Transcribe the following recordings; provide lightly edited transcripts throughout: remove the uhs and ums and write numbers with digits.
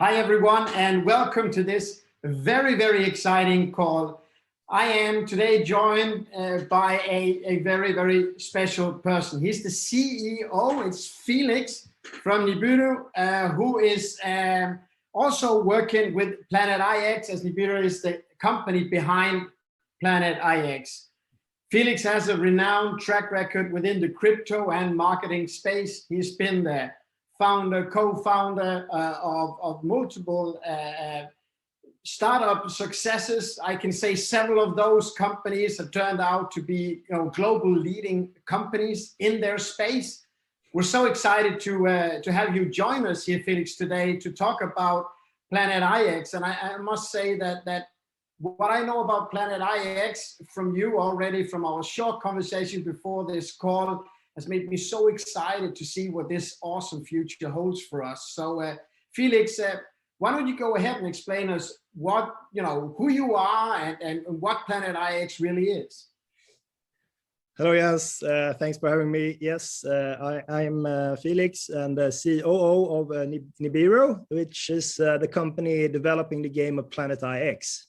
Hi, everyone, and welcome to this very, very exciting call. I am today joined by a very, very special person. He's the CEO. It's Felix from Nibiru, who is also working with Planet IX, as Nibiru is the company behind Planet IX. Felix has a renowned track record within the crypto and marketing space. He's been the co-founder of multiple startup successes. I can say several of those companies have turned out to be global leading companies in their space. We're so excited to have you join us here, Felix, today to talk about Planet IX. And I must say that what I know about Planet IX from you already, from our short conversation before this call, has made me so excited to see what this awesome future holds for us. So Felix, why don't you go ahead and explain us what, who you are and what Planet IX really is? Hello, yes, thanks for having me. Yes, I'm Felix and the COO of Nibiru, which is the company developing the game of Planet IX.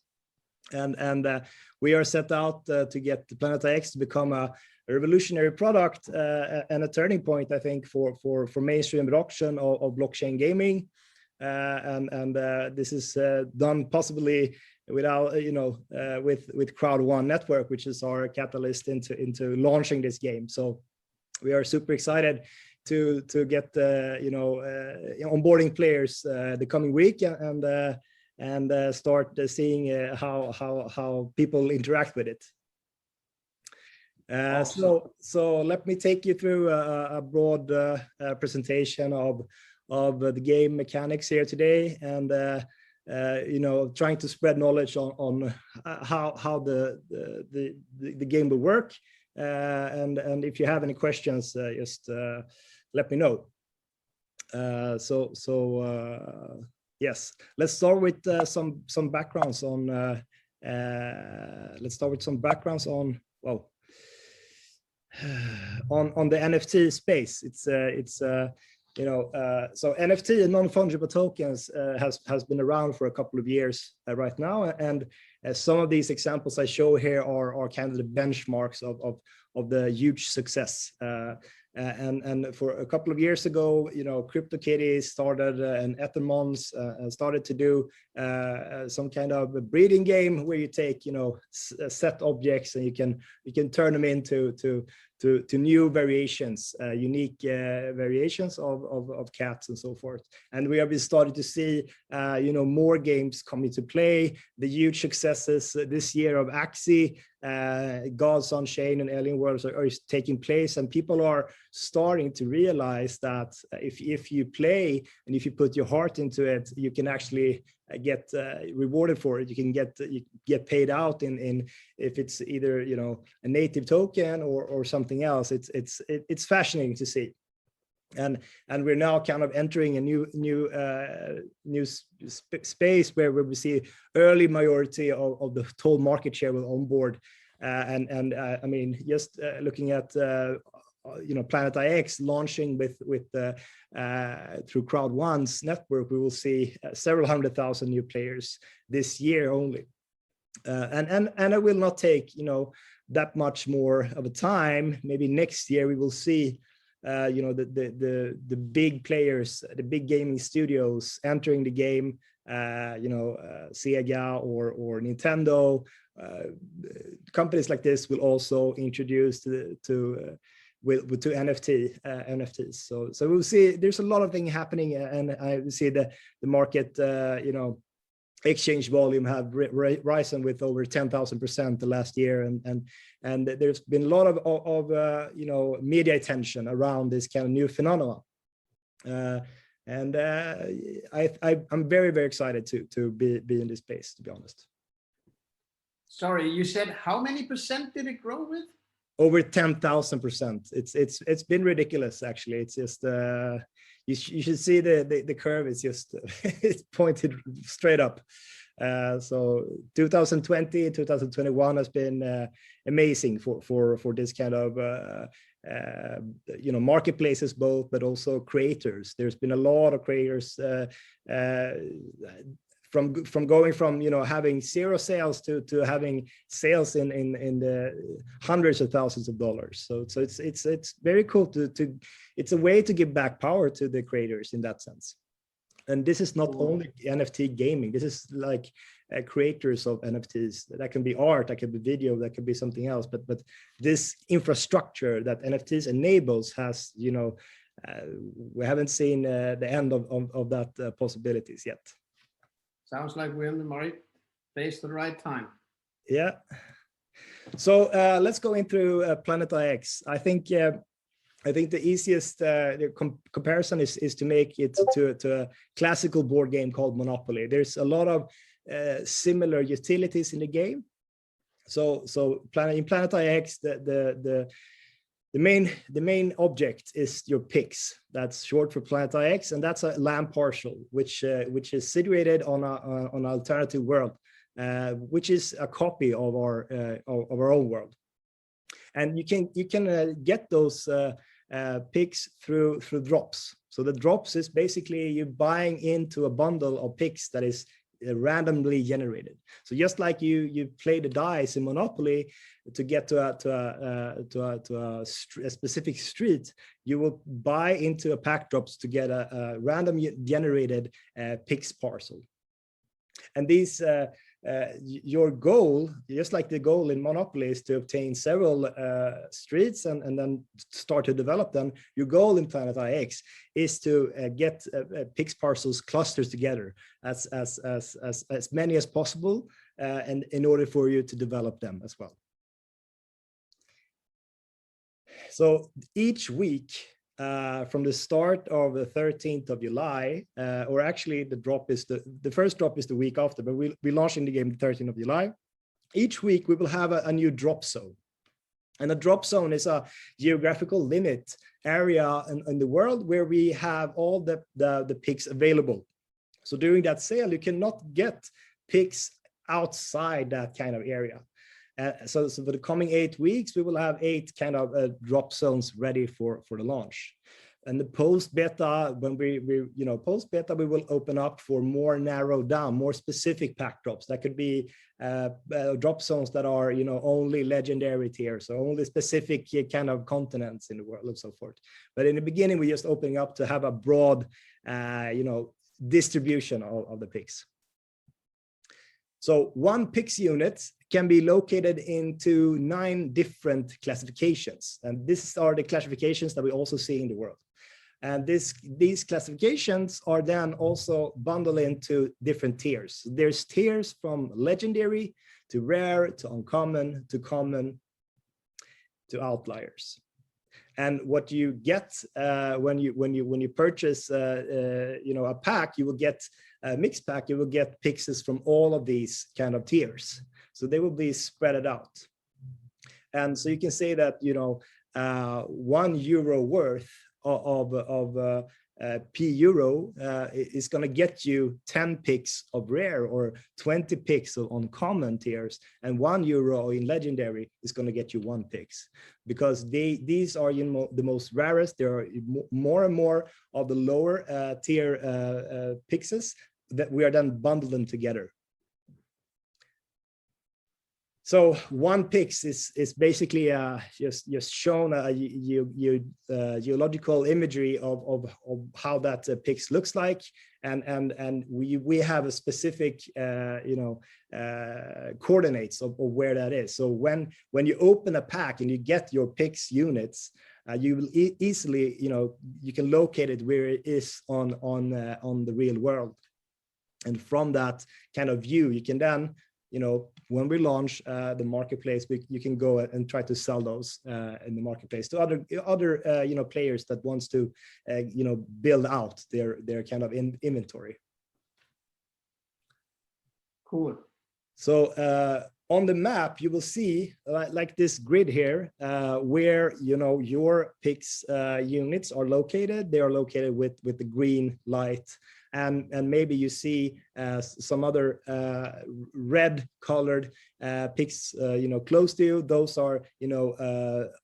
And we are set out to get the Planet IX to become a revolutionary product and a turning point, I think, for mainstream adoption of blockchain gaming. And this is done possibly without, with Crowd1 network, which is our catalyst into launching this game. So we are super excited to get onboarding players the coming week and start seeing how people interact with it. Awesome. So let me take you through a broad presentation of the game mechanics here today, and trying to spread knowledge on how the game will work. And if you have any questions, just let me know. Yes, let's start with some backgrounds on. On the NFT space. So NFT and non-fungible tokens has been around for a couple of years right now, and some of these examples I show here are kind of the benchmarks of the huge success. And for a couple of years ago, CryptoKitties started and Ethermons started to do some kind of a breeding game where you take set objects and you can turn them into new variations, unique variations of cats and so forth. And we have started to see more games come into play. The huge successes this year of Axie, Gods on Chain and Alien Worlds are taking place, and people are starting to realize that if you play and if you put your heart into it, you can actually get rewarded for it. You can get paid out in if it's either a native token or something else. It's fascinating to see. And we're now kind of entering a new space where we see early majority of the total market share will onboard, and I mean, just looking at Planet IX launching with through Crowd1's network, we will see several 100,000 new players this year only, and it will not take that much more of a time. Maybe next year we will see the big players, the big gaming studios entering the game, Sega or Nintendo. Companies like this will also introduce to NFTs. So we'll see. There's a lot of things happening, and I see the market, exchange volume have risen with over 10,000% the last year, and there's been a lot of media attention around this kind of new phenomenon, and I'm very, very excited to be in this space, to be honest. Sorry, you said how many percent did it grow with? Over 10,000%. It's been ridiculous, actually. It's just you should see the curve is just it's pointed straight up. So 2020, 2021 has been amazing for this kind of marketplaces both, but also creators. There's been a lot of creators from going from having zero sales to having sales in the hundreds of thousands of dollars. So it's very cool to it's a way to give back power to the creators in that sense. And this is not only NFT gaming. This is like creators of NFTs. That can be art, that can be video, that can be something else. But this infrastructure that NFTs enables has, we haven't seen the end of that possibilities yet. Sounds like we're in the right place at the right time. Yeah. So let's go into Planet IX. I think the easiest comparison is to make it to a classical board game called Monopoly. There's a lot of similar utilities in the game. So in Planet IX, the main object is your picks. That's short for Planet IX, and that's a land parcel which is situated on an alternative world, which is a copy of our own world. And you can get those picks through drops. So the drops is basically you buying into a bundle of picks that is randomly generated. So just like you play the dice in Monopoly to get to a specific street, you will buy into a pack drops to get a random generated picks parcel. And these your goal, just like the goal in Monopoly, is to obtain several streets and then start to develop them. Your goal in Planet IX is to get picks parcels clusters together as many as possible, and in order for you to develop them as well. So each week, from the start of the 13th of July, or actually the first drop is the week after, but we're launching the game the 13th of July. Each week we will have a new drop zone. And a drop zone is a geographical limit area in the world where we have all the picks available. So during that sale, you cannot get picks outside that kind of area. So for the coming 8 weeks, we will have 8 kind of drop zones ready for the launch. And the post beta, when we post beta, we will open up for more narrowed down, more specific pack drops. That could be drop zones that are only legendary tiers, or only specific kind of continents in the world and so forth. But in the beginning, we're just opening up to have a broad distribution of the picks. So one picks unit can be located into 9 different classifications. And these are the classifications that we also see in the world. And these classifications are then also bundled into different tiers. There's tiers from legendary to rare to uncommon to common to outliers. And what you get when you purchase a pack, you will get a mixed pack. You will get picks from all of these kind of tiers. So they will be spread out. And so you can say that €1 worth of P euro is going to get you 10 picks of rare or 20 picks of uncommon tiers, and €1 in legendary is going to get you 1 picks, because these are the most rarest. There are more and more of the lower tier pixes that we are then bundling together. So 1 pix is basically just shown a geological imagery of how that pix looks like, and we have a specific coordinates of where that is. So when you open a pack and you get your pix units, you will easily you can locate it where it is on the real world, and from that kind of view you can then when we launch the marketplace, you can go and try to sell those in the marketplace to other players that wants to build out their kind of inventory. Cool. So on the map, you will see like this grid here, where your pix units are located. They are located with the green light and maybe you see some other red colored pics, close to you. Those are,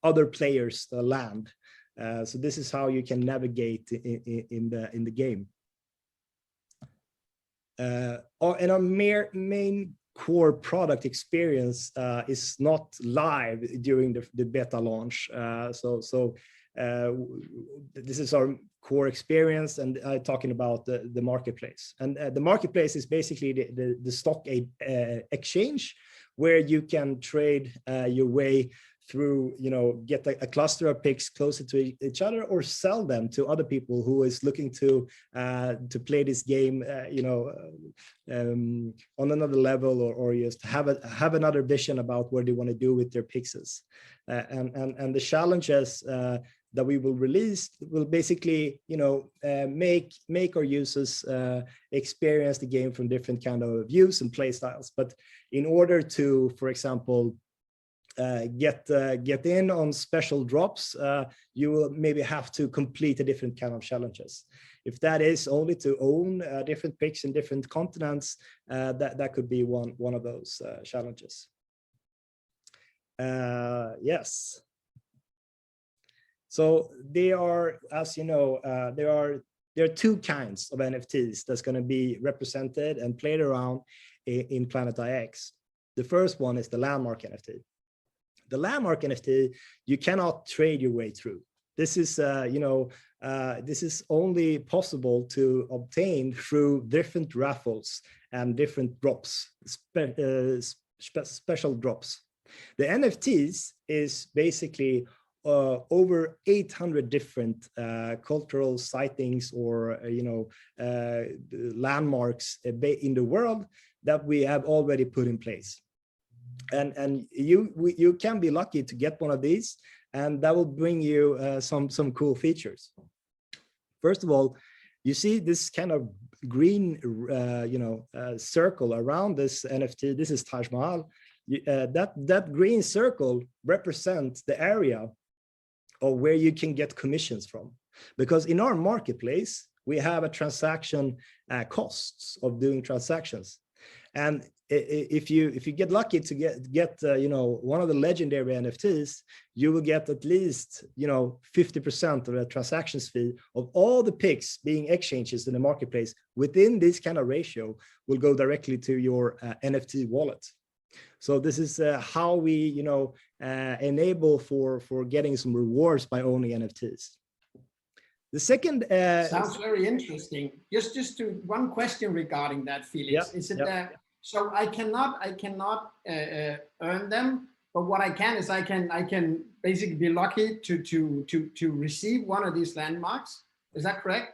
other players' land. So this is how you can navigate in the game. And our main core product experience is not live during the beta launch. This is our core experience, and I'm talking about the marketplace. And the marketplace is basically the stock exchange, where you can trade your way through, get a cluster of picks closer to each other, or sell them to other people who is looking to play this game, on another level, or just have another vision about what they want to do with their pixels. And the challenges that we will release will basically, make our users experience the game from different kind of views and play styles. But in order to, for example, get in on special drops, you will maybe have to complete a different kind of challenges. If that is only to own different picks in different continents, that could be one of those challenges. Yes. So there are, as you know, there are two kinds of NFTs that's going to be represented and played around in Planet IX. The first one is the landmark NFT. The landmark NFT, you cannot trade your way through. This is, this is only possible to obtain through different raffles and different drops, special drops. The NFTs is basically over 800 different cultural sightings or landmarks in the world that we have already put in place. And you can be lucky to get one of these, and that will bring you some cool features. First of all, you see this kind of green circle around this NFT. This is Taj Mahal. That green circle represents the area or where you can get commissions from, because in our marketplace we have a transaction costs of doing transactions, and if you get lucky to get one of the legendary NFTs, you will get at least 50% of the transactions fee of all the picks being exchanges in the marketplace within this kind of ratio will go directly to your NFT wallet. So this is how we enable for getting some rewards by owning NFTs. The second sounds very interesting. Just to one question regarding that, Felix. Is it so I cannot earn them, but what I can is I can basically be lucky to receive one of these landmarks. Is that correct?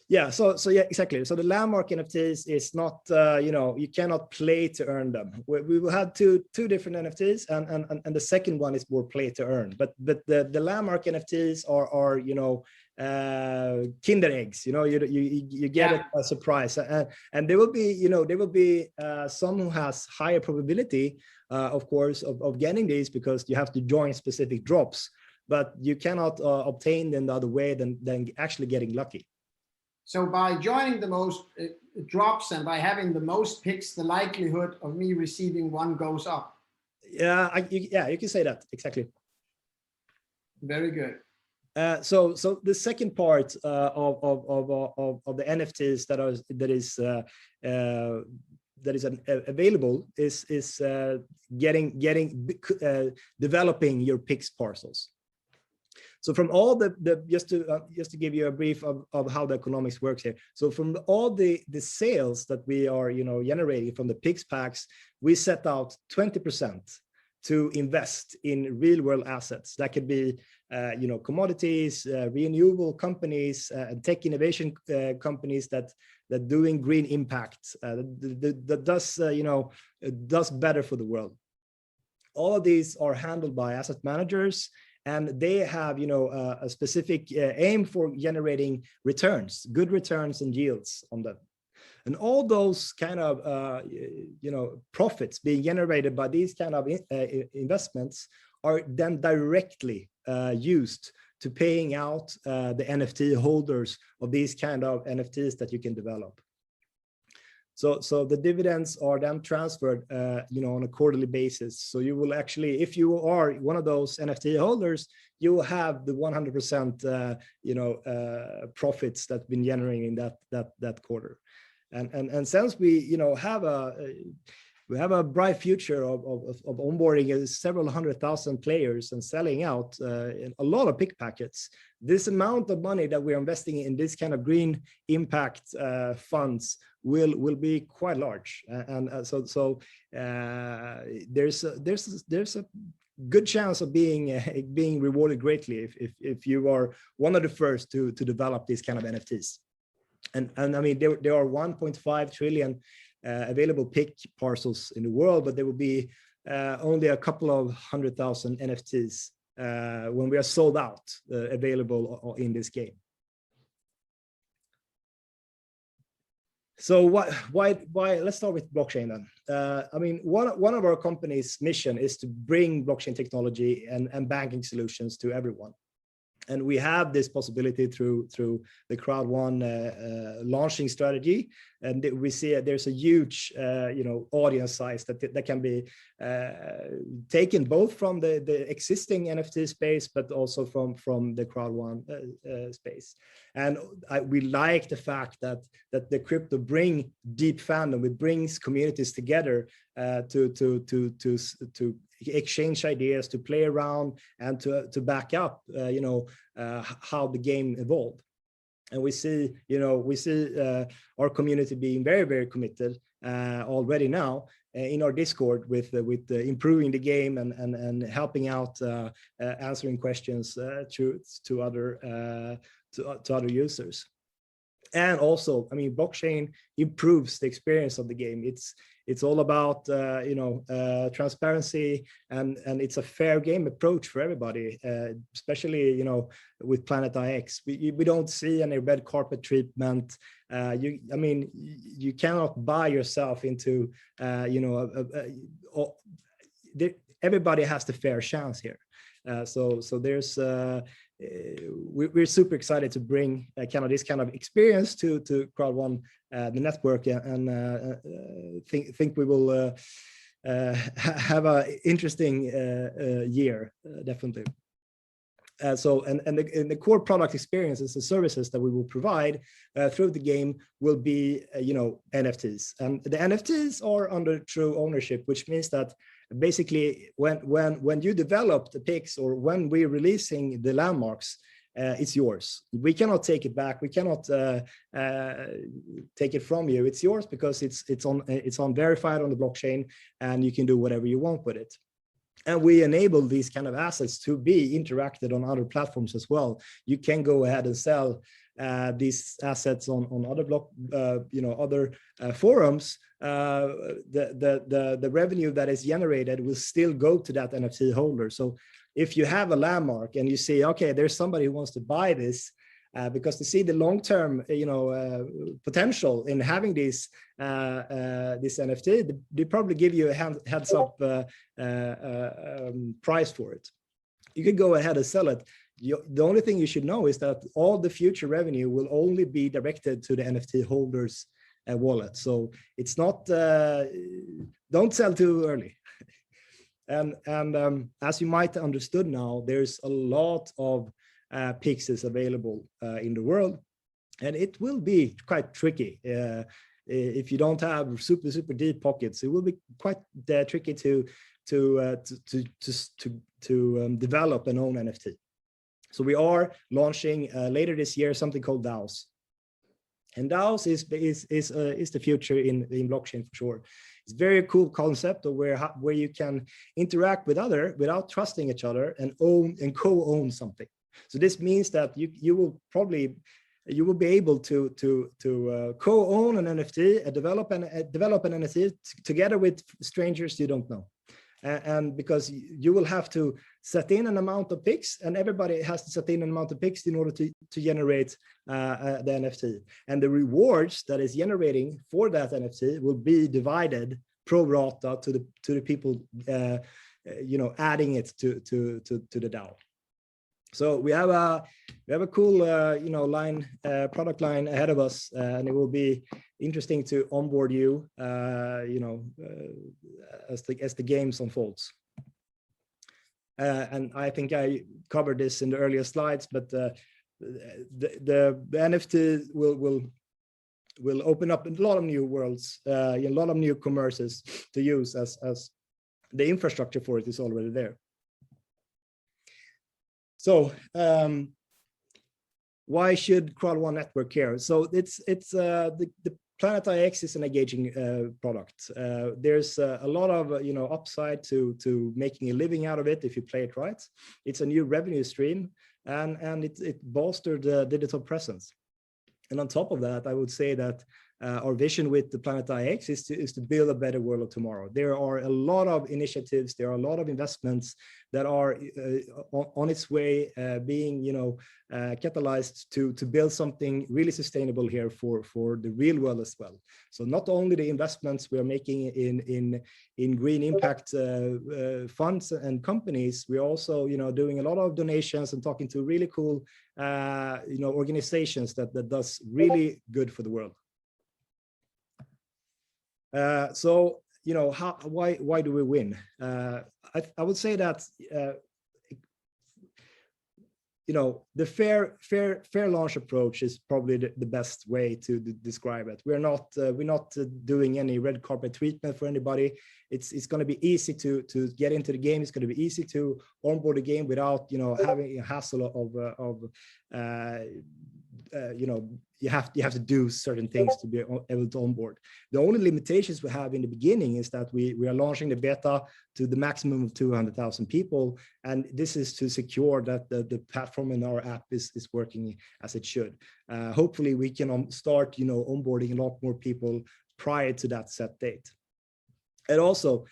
Yeah, so yeah, exactly. So the landmark NFTs is not, you cannot play to earn them. We will have two different NFTs, and the second one is more play to earn. But the landmark NFTs are Kinder eggs. You get it by surprise, and there will be some who has higher probability, of course, of getting these, because you have to join specific drops, but you cannot obtain them the other way than actually getting lucky. So by joining the most drops and by having the most picks, the likelihood of me receiving one goes up. Yeah, you can say that exactly. Very good. So the second part of the NFTs that is available is developing your picks parcels. So from all just to give you a brief of how the economics works here. So from all the sales that we are generating from the picks packs, we set out 20% to invest in real world assets. That could be commodities, renewable companies, tech innovation companies that doing green impact, that does better for the world. All of these are handled by asset managers, and they have a specific aim for generating returns, good returns and yields on them. And all those kind of profits being generated by these kind of investments are then directly used to paying out the NFT holders of these kind of NFTs that you can develop. So the dividends are then transferred, on a quarterly basis. So you will actually, if you are one of those NFT holders, you will have the 100%, profits that's been generating that quarter. And since we, have a bright future of onboarding several 100,000 players and selling out a lot of pick packets, this amount of money that we're investing in this kind of green impact funds will be quite large, so there's a good chance of being rewarded greatly if you are one of the first to develop these kind of NFTs. And I mean, there are 1.5 trillion available pick parcels in the world, but there will be only a couple of 100,000 NFTs when we are sold out available in this game. So why? Let's start with blockchain then. I mean, one of our company's mission is to bring blockchain technology and banking solutions to everyone. And we have this possibility through the Crowd1 launching strategy, and we see there's a huge audience size that can be taken both from the existing NFT space, but also from the Crowd1 space. And we like the fact that the crypto bring deep fandom. It brings communities together to exchange ideas, to play around, and to back up how the game evolved. And we see our community being very, very committed already now in our Discord with improving the game and helping out, answering questions to other users. And also, I mean, blockchain improves the experience of the game. It's all about transparency, and it's a fair game approach for everybody, especially with Planet IX. We don't see any red carpet treatment. You cannot buy yourself into everybody has the fair chance here. So there's we're super excited to bring this kind of experience to Crowd1, the network, and think we will have an interesting year, definitely. So the core product experiences and services that we will provide through the game will be NFTs, and the NFTs are under true ownership, which means that basically when you develop the picks or when we're releasing the landmarks, it's yours. We cannot take it back. We cannot take it from you. It's yours because it's on verified on the blockchain, and you can do whatever you want with it. And we enable these kind of assets to be interacted on other platforms as well. You can go ahead and sell these assets on other forums. The revenue that is generated will still go to that NFT holder. So if you have a landmark and you see, okay, there's somebody who wants to buy this, because they see the long-term, potential in having this NFT, they probably give you a heads-up price for it. You can go ahead and sell it. The only thing you should know is that all the future revenue will only be directed to the NFT holders' wallet. So it's not, don't sell too early. And as you might have understood now, there's a lot of pixels available in the world, and it will be quite tricky. If you don't have super deep pockets, it will be quite tricky to develop an own NFT. So we are launching later this year something called DAOs, and DAOs is the future in blockchain for sure. It's a very cool concept of where you can interact with other without trusting each other and co-own something. So this means that you will be able to co-own an NFT, develop an NFT together with strangers you don't know. And because you will have to set in an amount of picks, and everybody has to set in an amount of picks in order to generate the NFT. And the rewards that is generating for that NFT will be divided pro rata to the people, adding it to the DAO. So we have a cool product line ahead of us, and it will be interesting to onboard you, as the games unfolds. And I think I covered this in the earlier slides, but the NFT will open up a lot of new worlds, a lot of new commerces to use, as the infrastructure for it is already there. So why should Crowd1 Network care? So it's the Planet IX is an engaging product. There's a lot of upside to making a living out of it if you play it right. It's a new revenue stream, and it bolstered the digital presence. And on top of that, I would say that our vision with the Planet IX is to build a better world of tomorrow. There are a lot of initiatives, there are a lot of investments that are on its way, being catalyzed to build something really sustainable here for the real world as well. So not only the investments we are making in green impact funds and companies, we're also doing a lot of donations and talking to really cool organizations that does really good for the world. So why do we win? I would say that the fair launch approach is probably the best way to describe it. We're not doing any red carpet treatment for anybody. It's going to be easy to get into the game. It's going to be easy to onboard the game without having a hassle of you have to do certain things to be able to onboard. The only limitations we have in the beginning is that we are launching the beta to the maximum of 200,000 people, and this is to secure that the platform in our app is working as it should. Hopefully we can start onboarding a lot more people prior to that set date. And also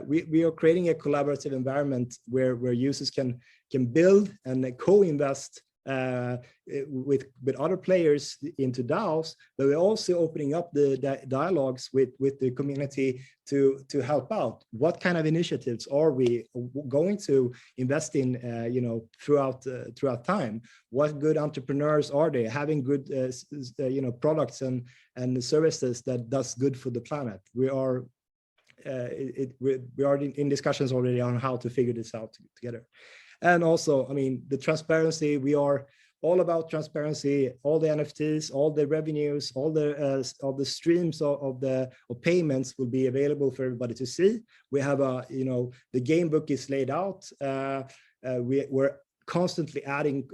we are creating a collaborative environment where users can build and co-invest with other players into DAOs, but we're also opening up the dialogues with the community to help out. What kind of initiatives are we going to invest in throughout time? What good entrepreneurs are they having good products and services that does good for the planet? We are in discussions already on how to figure this out together. And also, I mean, the transparency, we are all about transparency. All the NFTs, all the revenues, all the streams of payments will be available for everybody to see. We have the game book is laid out. We're constantly adding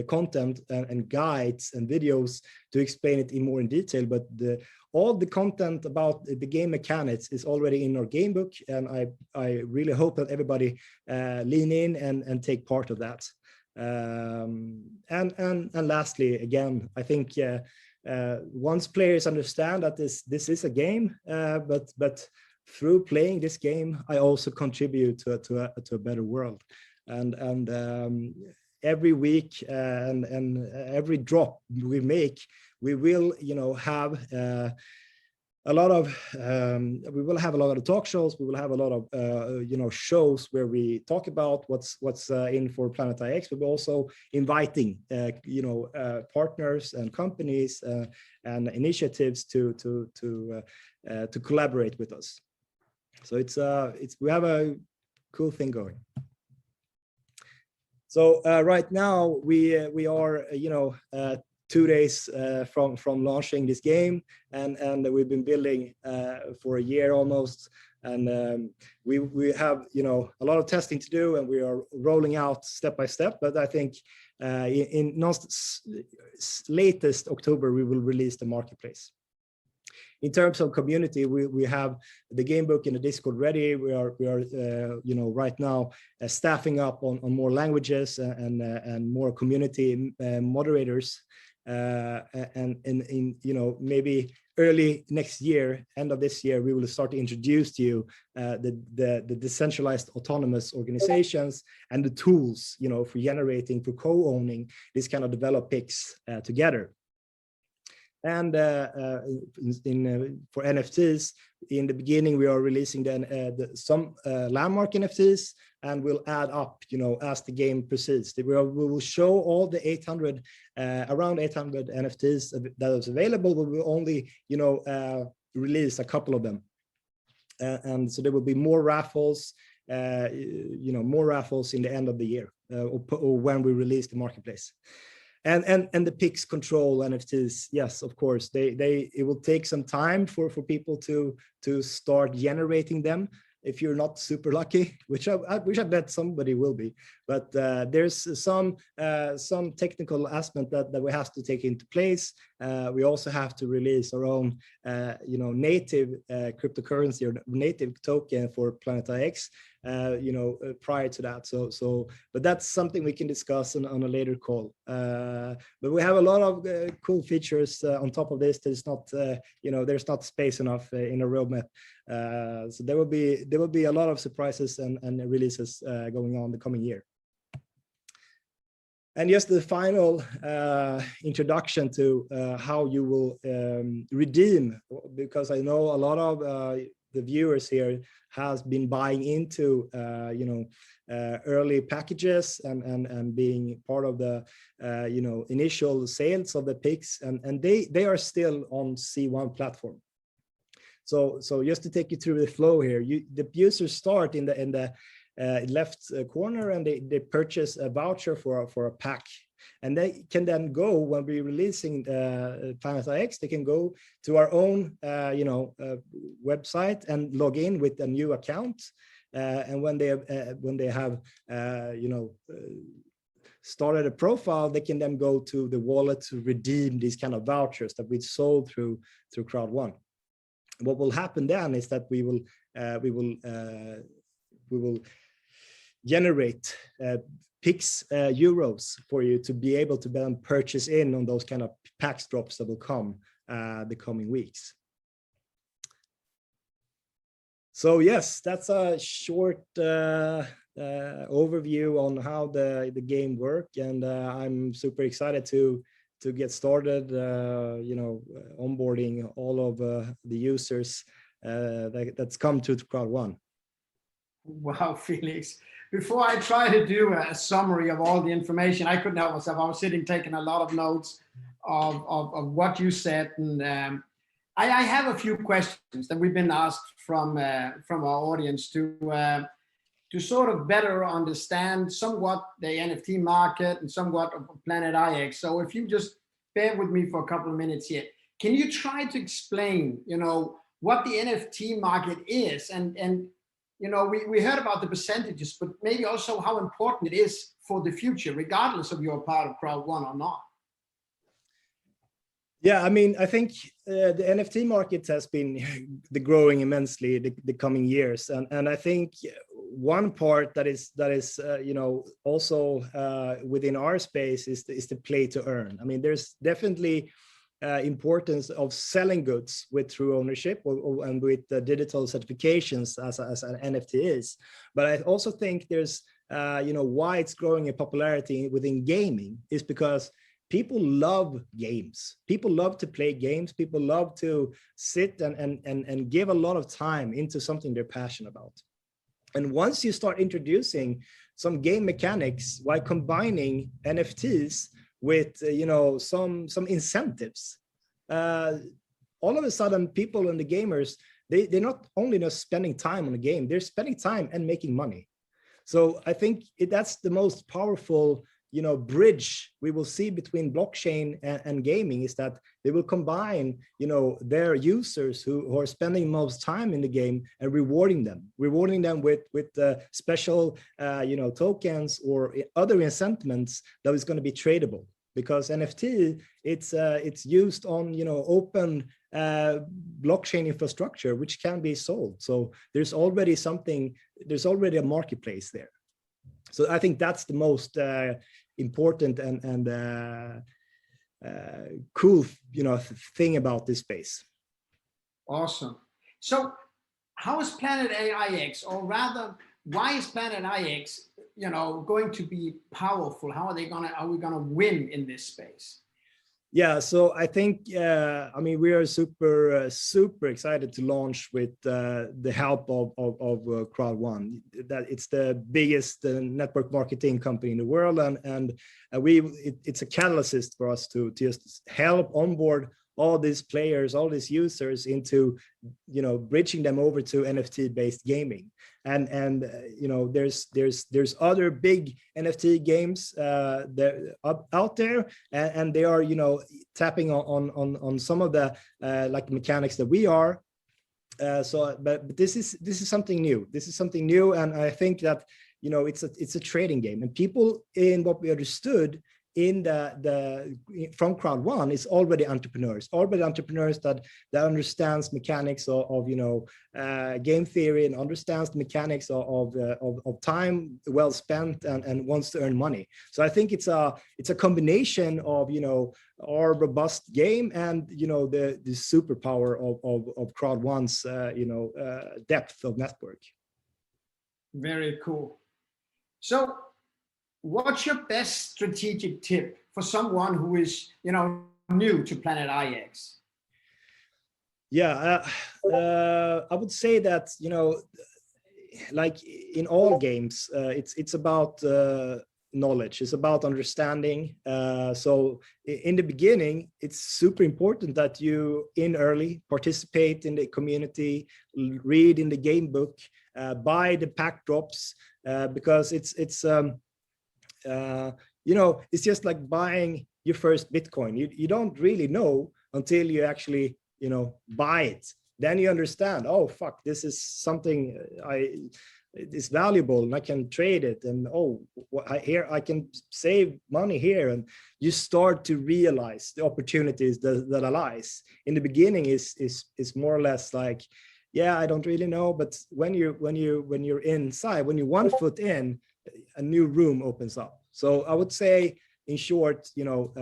content and guides and videos to explain it in detail, but all the content about the game mechanics is already in our game book, and I really hope that everybody lean in and take part of that. And lastly, again, I think once players understand that this is a game, but through playing this game, I also contribute to a better world, and every week and every drop we make, we will have a lot of talk shows. We will have a lot of shows where we talk about what's in for Planet IX. We're also inviting partners and companies and initiatives to collaborate with us. So we have a cool thing going. So right now we are 2 days from launching this game, and we've been building for a year almost, and we have a lot of testing to do, and we are rolling out step by step. But I think in latest October we will release the marketplace. In terms of community, we have the game book in the Discord ready. We are right now staffing up on more languages and more community moderators, and maybe early next year, end of this year, we will start to introduce to you the decentralized autonomous organizations and the tools for generating, for co-owning this kind of develop picks together. And for NFTs, in the beginning, we are releasing some landmark NFTs, and we'll add up, as the game proceeds. We will show all the 800, around 800 NFTs that is available, but we'll only, release a couple of them. And so there will be more raffles, more raffles in the end of the year, or when we release the marketplace. And the PIX control NFTs, yes, of course, it will take some time for people to start generating them. If you're not super lucky, which I bet somebody will be, but there's some technical aspect that we have to take into place. We also have to release our own, native cryptocurrency or native token for Planet IX, prior to that. But that's something we can discuss on a later call. But we have a lot of cool features on top of this. There's not, there's not space enough in a roadmap. So there will be a lot of surprises and releases going on the coming year. And just the final introduction to how you will redeem, because I know a lot of the viewers here has been buying into early packages and being part of the initial sales of the PIX, and they are still on C1 platform. So just to take you through the flow here, the users start in the left corner, and they purchase a voucher for a pack, and they can then go, when we're releasing Planet IX, they can go to our own website and log in with a new account, and when they have started a profile, they can then go to the wallet to redeem these kind of vouchers that we sold through Crowd1. What will happen then is that we will generate PIX euros for you to be able to then purchase in on those kind of PAX drops that will come the coming weeks. So yes, that's a short overview on how the game works, and I'm super excited to get started, onboarding all of the users that's come to Crowd1. Wow, Felix. Before I try to do a summary of all the information, I couldn't help myself. I was sitting taking a lot of notes of what you said. And I have a few questions that we've been asked from our audience to sort of better understand somewhat the NFT market and somewhat of Planet IX. So if you just bear with me for a couple of minutes here, can you try to explain, what the NFT market is? And we heard about the percentages, but maybe also how important it is for the future, regardless of you're part of Crowd1 or not. Yeah, I mean, I think the NFT market has been growing immensely the coming years, and I think one part that is also within our space is the play to earn. I mean, there's definitely importance of selling goods with true ownership and with digital certifications as an NFT is, but I also think there's why it's growing in popularity within gaming is because people love games. People love to play games. People love to sit and give a lot of time into something they're passionate about. And once you start introducing some game mechanics while combining NFTs with some incentives, all of a sudden people and the gamers, they're not only just spending time on the game, they're spending time and making money. So I think that's the most powerful bridge we will see between blockchain and gaming, is that they will combine their users who are spending most time in the game and rewarding them with special tokens or other incentives that is going to be tradable, because NFT it's used on open blockchain infrastructure which can be sold. So there's already a marketplace there. So I think that's the most important and cool thing about this space. Awesome. So how is Planet IX, or rather, why is Planet IX going to be powerful? Are we gonna win in this space? Yeah, so I think, I mean, we are super excited to launch with the help of Crowd1. That it's the biggest network marketing company in the world, and it's a catalyst for us to just help onboard all these players, all these users into, you know, bridging them over to NFT-based gaming. And you know, there's other big NFT games that out there, and they are, you know, tapping on some of the like mechanics that we are. But this is something new. This is something new, and I think that, you know, it's a trading game, and people, in what we understood in from Crowd1, is already entrepreneurs that understands mechanics of you know, game theory, and understands the mechanics of time well spent, and wants to earn money. So I think it's a combination of, you know, our robust game and, you know, the superpower of Crowd1's you know, depth of network. Very cool. So what's your best strategic tip for someone who is, you know, new to Planet IX? Yeah, I would say that, you know, like in all games, it's about knowledge. It's about understanding. So in the beginning, it's super important that you in early participate in the community, read in the game book, buy the pack drops, because it's you know, it's just like buying your first Bitcoin. You don't really know until you actually, you know, buy it. Then you understand, oh fuck, this is something it's valuable, and I can trade it, and oh, here I can save money here, and you start to realize the opportunities that lies. In the beginning is more or less like, yeah, I don't really know, but when you're inside, when you're 1 foot in, a new room opens up. So I would say, in short, you know,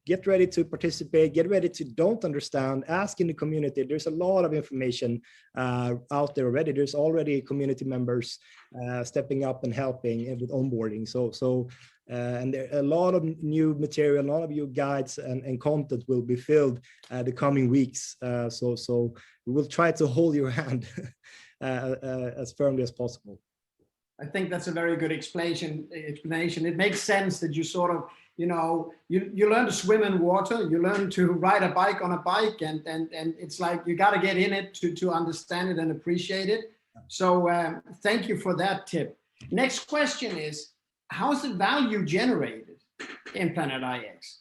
get ready to participate, get ready to don't understand, ask in the community. There's a lot of information out there already. There's already community members stepping up and helping with onboarding. And there are a lot of new material, a lot of new guides and content will be filled the coming weeks. So we will try to hold your hand as firmly as possible. I think that's a very good explanation. It makes sense that you sort of, you know, you learn to swim in water, you learn to ride a bike on a bike, and it's like you got to get in it to understand it and appreciate it. So thank you for that tip. Next question is, how is the value generated in Planet IX?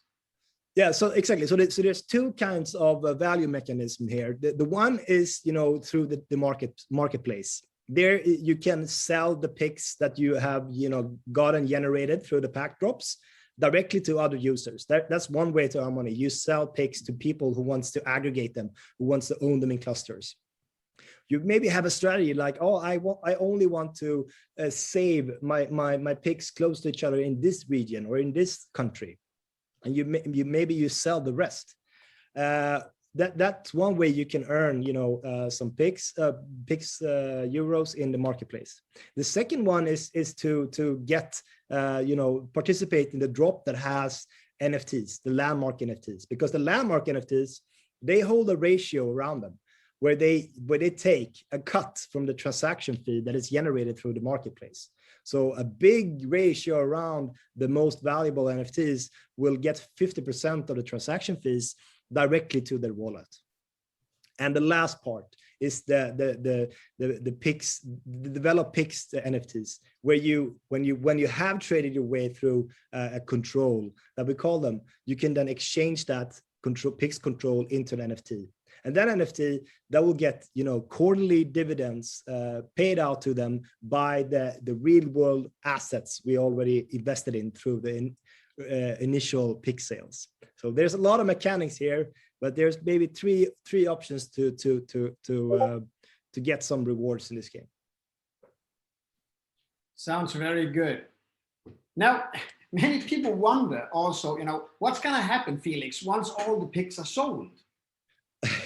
Yeah, so exactly. So there's two kinds of value mechanism here. The one is, you know, through the marketplace. There you can sell the picks that you have, you know, gotten generated through the pack drops directly to other users. That's one way to earn money. You sell picks to people who wants to aggregate them, who wants to own them in clusters. You maybe have a strategy like, oh, I only want to save my picks close to each other in this region or in this country, and maybe you sell the rest. That's one way you can earn, you know, some picks euros in the marketplace. The second one is to get you know, participate in the drop that has NFTs, the landmark NFTs, because the landmark NFTs, they hold a ratio around them where they take a cut from the transaction fee that is generated through the marketplace. So a big ratio around the most valuable NFTs will get 50% of the transaction fees directly to their wallet. And the last part is the picks, the develop picks, the NFTs, where when you have traded your way through a control that we call them, you can then exchange that picks control into an NFT. And that NFT that will get, you know, quarterly dividends paid out to them by the real world assets we already invested in through the initial pick sales. So there's a lot of mechanics here, but there's maybe three options to get some rewards in this game. Sounds very good. Now, many people wonder also, you know, what's going to happen, Felix, once all the picks are sold?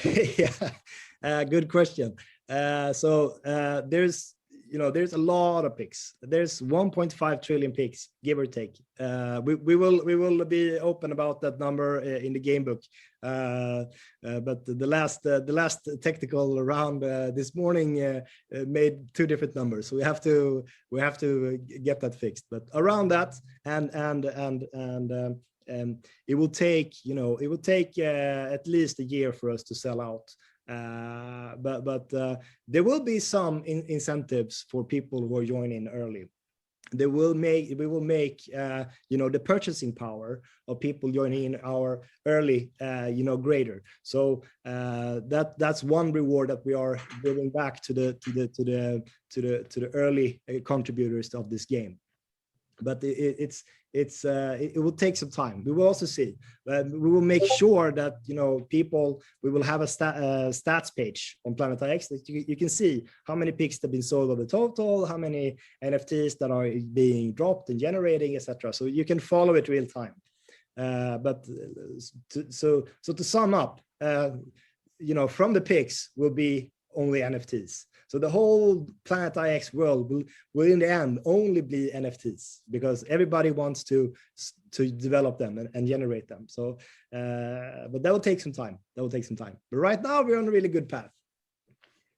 Yeah, good question. So there's, there's a lot of picks. There's 1.5 trillion picks, give or take. We will be open about that number in the game book. But the last technical round this morning made two different numbers. So we have to get that fixed. But around that, and it will take at least a year for us to sell out. But there will be some incentives for people who are joining early. We will make the purchasing power of people joining in our early greater. So that's one reward that we are giving back to the early contributors of this game. But it will take some time. We will also see. We will make sure that we will have a stats page on Planet IX that you can see how many picks have been sold of the total, how many NFTs that are being dropped and generating, etc. So you can follow it real time. But to sum up, from the picks will be only NFTs. So the whole Planet IX world will in the end only be NFTs, because everybody wants to develop them and generate them. So, but that will take some time. But right now we're on a really good path.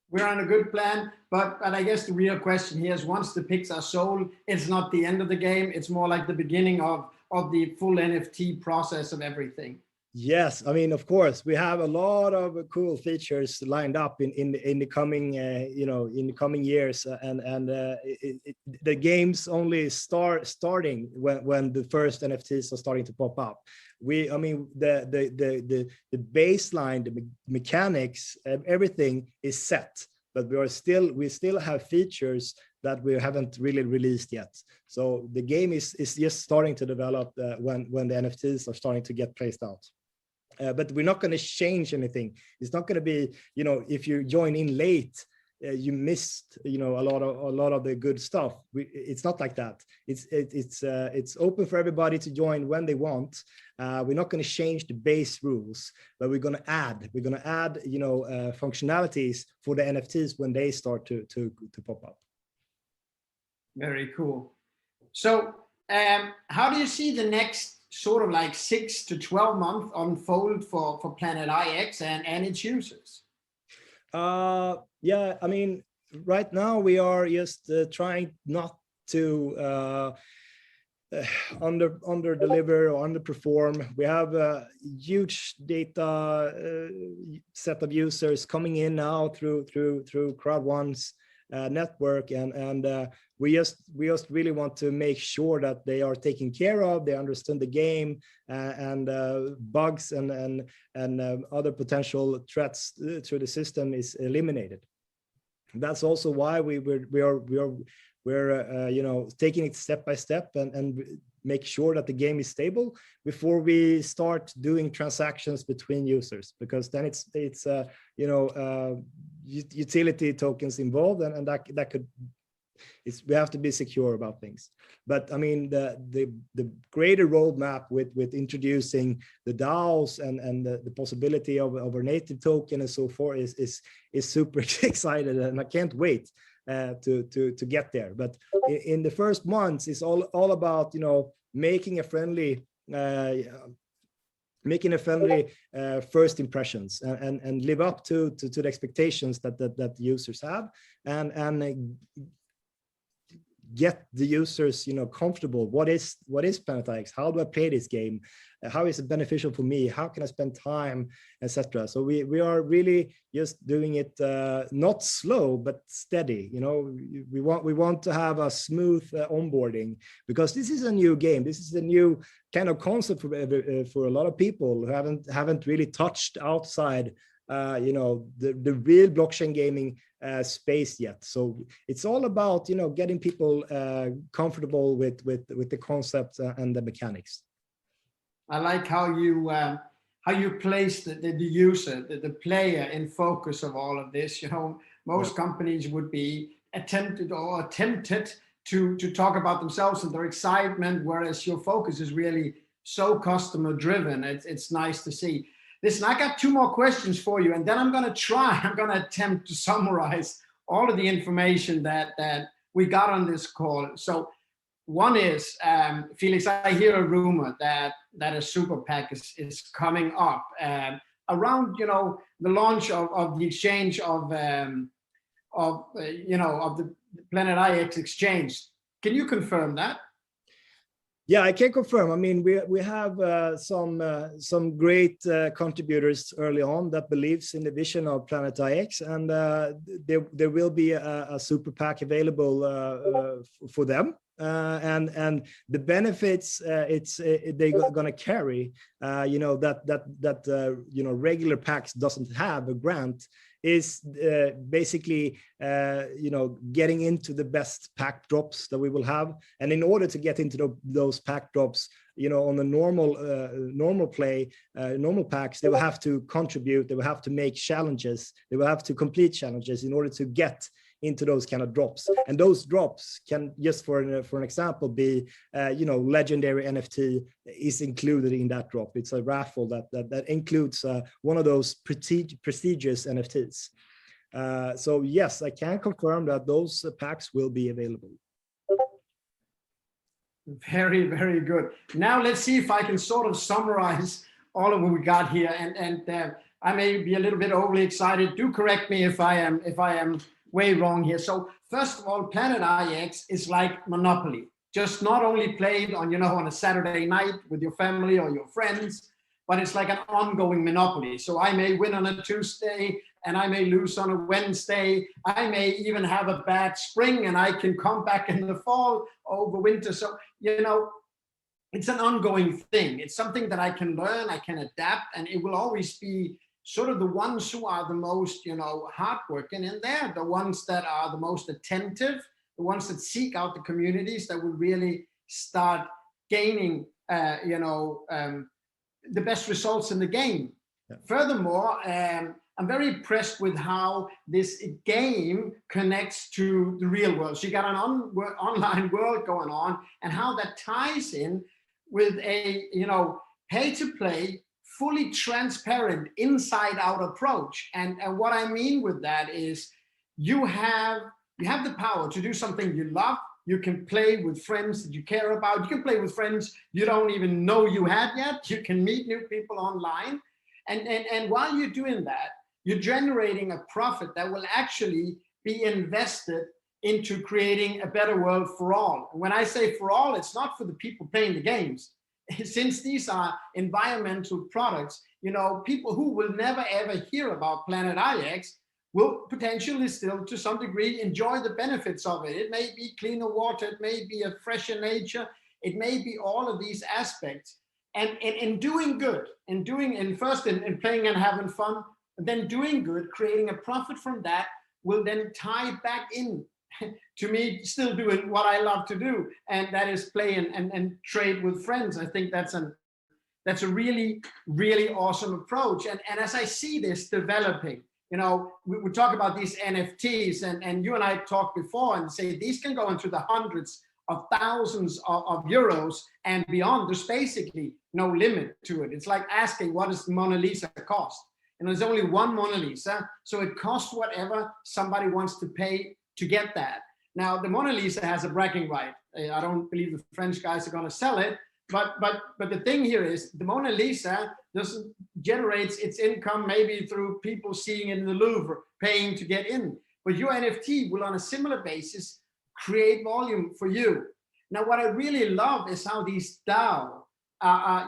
We're on a good plan, but I guess the real question here is, once the picks are sold, it's not the end of the game. It's more like the beginning of the full NFT process of everything. Yes, I mean, of course, we have a lot of cool features lined up in the coming in the coming years, and the game's only starting when the first NFTs are starting to pop up. The baseline, the mechanics, everything is set, but we still have features that we haven't really released yet. So the game is just starting to develop when the NFTs are starting to get placed out. But we're not going to change anything. It's not going to be, if you join in late, you missed, a lot of the good stuff. It's not like that. It's open for everybody to join when they want. We're not going to change the base rules, but we're going to add functionalities for the NFTs when they start to pop up. Very cool. So how do you see the next sort of like 6 to 12 months unfold for Planet IX and its users? Yeah, I mean, right now we are just trying not to under deliver or underperform. We have a huge data set of users coming in now through Crowd1's network, and we just really want to make sure that they are taken care of, they understand the game, and bugs and other potential threats to the system is eliminated. That's also why we're taking it step by step and make sure that the game is stable before we start doing transactions between users, because then it's utility tokens involved, and that could, we have to be secure about things. But I mean, the greater roadmap with introducing the DAOs and the possibility of a native token and so forth is super excited, and I can't wait to get there. But in the first months, it's all about making a friendly first impressions and live up to the expectations that the users have, and get the users comfortable. What is Planet IX? How do I play this game? How is it beneficial for me? How can I spend time, etc.? So we are really just doing it not slow but steady. We want to have a smooth onboarding, because this is a new game. This is a new kind of concept for a lot of people who haven't really touched outside the real blockchain gaming space yet. So it's all about getting people comfortable with the concept and the mechanics. I like how you place the user, the player in focus of all of this. Most companies would be attempted to talk about themselves and their excitement, whereas your focus is really so customer driven. It's nice to see. Listen, I got 2 more questions for you, and then I'm going to attempt to summarize all of the information that we got on this call. So one is, Felix, I hear a rumor that a super PAC is coming up around, you know, the launch of the exchange of the Planet IX exchange. Can you confirm that? Yeah, I can confirm. I mean, we have some great contributors early on that believes in the vision of Planet IX, and there will be a super PAC available for them. And the benefits they're going to carry, you know, that you know, regular PACs doesn't have a grant, is basically you know, getting into the best PAC drops that we will have. And in order to get into those PAC drops, you know, on the normal normal PACs, they will have to contribute, they will have to make challenges, they will have to complete challenges in order to get into those kind of drops. And those drops can, just for an example, be you know, legendary NFT is included in that drop. It's a raffle that includes one of those prestigious NFTs. So yes, I can confirm that those packs will be available. Very, very good. Now let's see if I can sort of summarize all of what we got here. And I may be a little bit overly excited. Do correct me if I am way wrong here. So first of all, Planet IX is like Monopoly, just not only played on, you know, on a Saturday night with your family or your friends, but it's like an ongoing Monopoly. So I may win on a Tuesday and I may lose on a Wednesday. I may even have a bad spring and I can come back in the fall, over winter. So, you know, it's an ongoing thing. It's something that I can learn, I can adapt, and it will always be sort of the ones who are the most, you know, hardworking, and they're the ones that are the most attentive, the ones that seek out the communities that will really start gaining, you know, the best results in the game. Yeah. Furthermore, I'm very impressed with how this game connects to the real world. So you got an online world going on, and how that ties in with a, you know, pay to play, fully transparent, inside out approach. And what I mean with that is you have the power to do something you love. You can play with friends that you care about. You can play with friends you don't even know you had yet. You can meet new people online. And while you're doing that, you're generating a profit that will actually be invested into creating a better world for all. And when I say for all, it's not for the people playing the games. Since these are environmental products, you know, people who will never ever hear about Planet IX will potentially still, to some degree, enjoy the benefits of it. It may be cleaner water, it may be a fresher nature, it may be all of these aspects. And in doing good, in playing and having fun, then doing good, creating a profit from that will then tie back in to me still doing what I love to do, and that is play and trade with friends. I think that's a really, really awesome approach. And as I see this developing, you know, we talk about these NFTs, and you and I talked before and say these can go into the hundreds of thousands of euros and beyond. There's basically no limit to it. It's like asking, what does the Mona Lisa cost? And there's only one Mona Lisa, so it costs whatever somebody wants to pay to get that. Now, the Mona Lisa has a bragging right. I don't believe the French guys are going to sell it, but the thing here is the Mona Lisa generates its income maybe through people seeing it in the Louvre, paying to get in. But your NFT will, on a similar basis, create volume for you. Now, what I really love is how these DAO,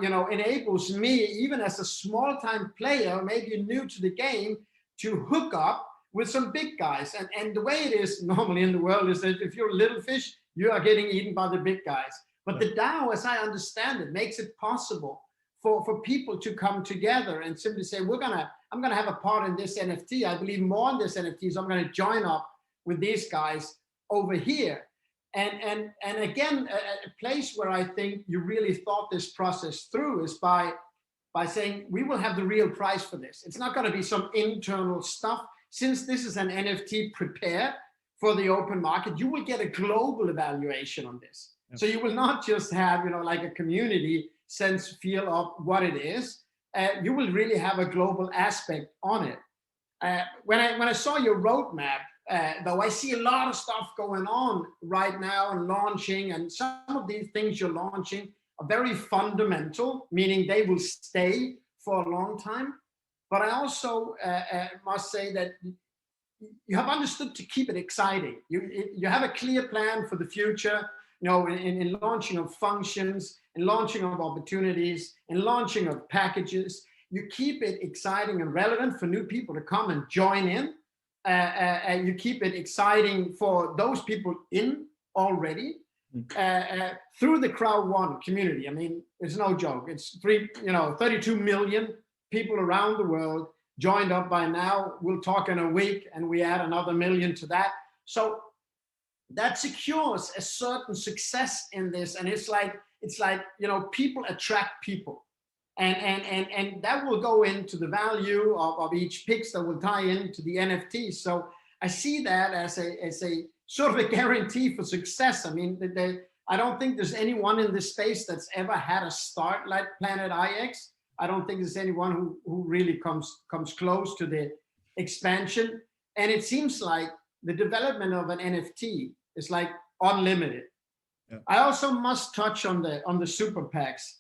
you know, enables me, even as a small-time player, maybe new to the game, to hook up with some big guys. And the way it is normally in the world is that if you're a little fish, you are getting eaten by the big guys. But the DAO, as I understand it, makes it possible for people to come together and simply say, I'm gonna have a part in this NFT. I believe more in this NFT, so I'm gonna join up with these guys over here. And again, a place where I think you really thought this process through is by saying, we will have the real price for this. It's not gonna be some internal stuff. Since this is an NFT prepared for the open market, you will get a global evaluation on this. Yep. So you will not just have, you know, like a community sense feel of what it is. You will really have a global aspect on it. When I saw your roadmap, though I see a lot of stuff going on right now and launching, and some of these things you're launching are very fundamental, meaning they will stay for a long time. But I also must say that you have understood to keep it exciting. You have a clear plan for the future, you know, in launching of functions, in launching of opportunities, in launching of packages. You keep it exciting and relevant for new people to come and join in. You keep it exciting for those people in already through the Crowd1 community. I mean, it's no joke. It's 32 million people around the world joined up by now. We'll talk in a week and we add another million to that. So that secures a certain success in this. And it's like, you know, people attract people. And that will go into the value of each pix that will tie into the NFT. So I see that as a sort of a guarantee for success. I mean, I don't think there's anyone in this space that's ever had a start like Planet IX. I don't think there's anyone who really comes close to the expansion. And it seems like the development of an NFT is like unlimited. Yeah. I also must touch on the super PACs.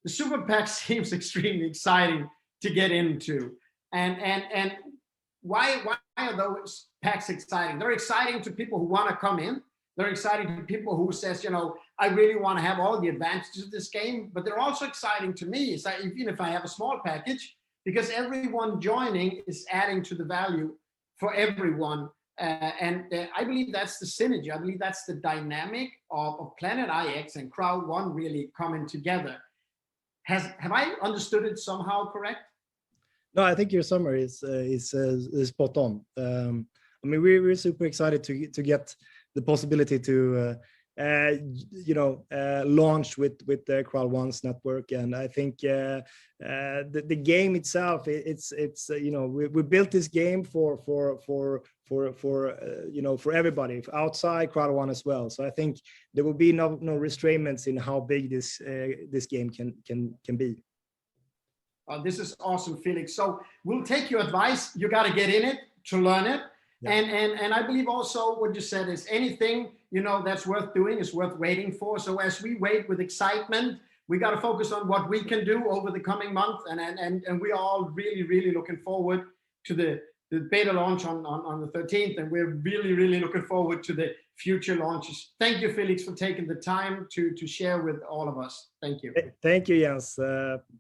The super PAC seems extremely exciting to get into. And why are those PACs exciting? They're exciting to people who want to come in. They're exciting to people who says, you know, I really want to have all the advantages of this game, but they're also exciting to me. It's like, even if I have a small package, because everyone joining is adding to the value for everyone. I believe that's the synergy. I believe that's the dynamic of Planet IX and Crowd1 really coming together. Have I understood it somehow correct? No, I think your summary is spot on. I mean, we're super excited to get the possibility to launch with the Crowd1's network, and I think the game itself, it's you know, we built this game for everybody outside Crowd1 as well. So I think there will be no restraints in how big this game can be. This is awesome, Felix. So we'll take your advice. You got to get in it to learn it. Yeah. And I believe also what you said is anything, you know, that's worth doing is worth waiting for. So as we wait with excitement, we got to focus on what we can do over the coming month. And we are all really, really looking forward to the beta launch on the 13th. And we're really, really looking forward to the future launches. Thank you, Felix, for taking the time to share with all of us. Thank you. Thank you, Jens.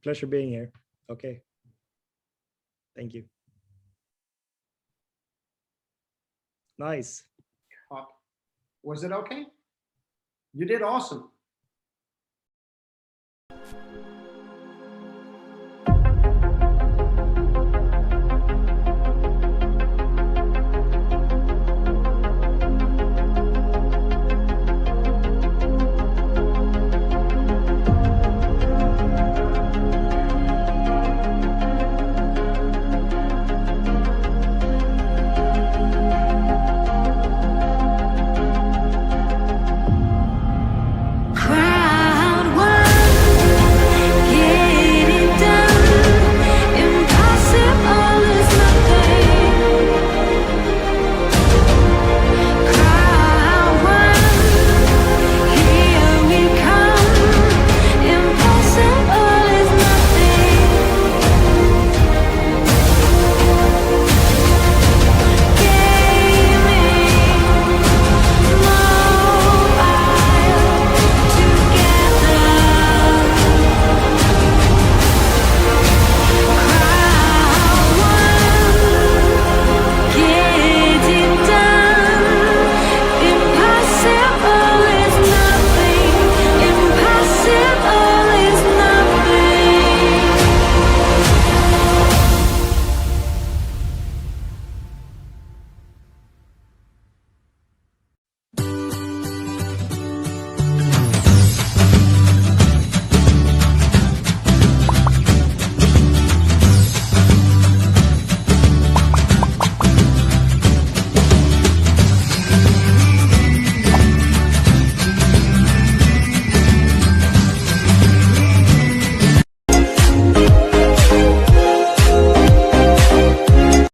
Pleasure being here. Okay. Thank you. Nice. Was it okay? You did awesome.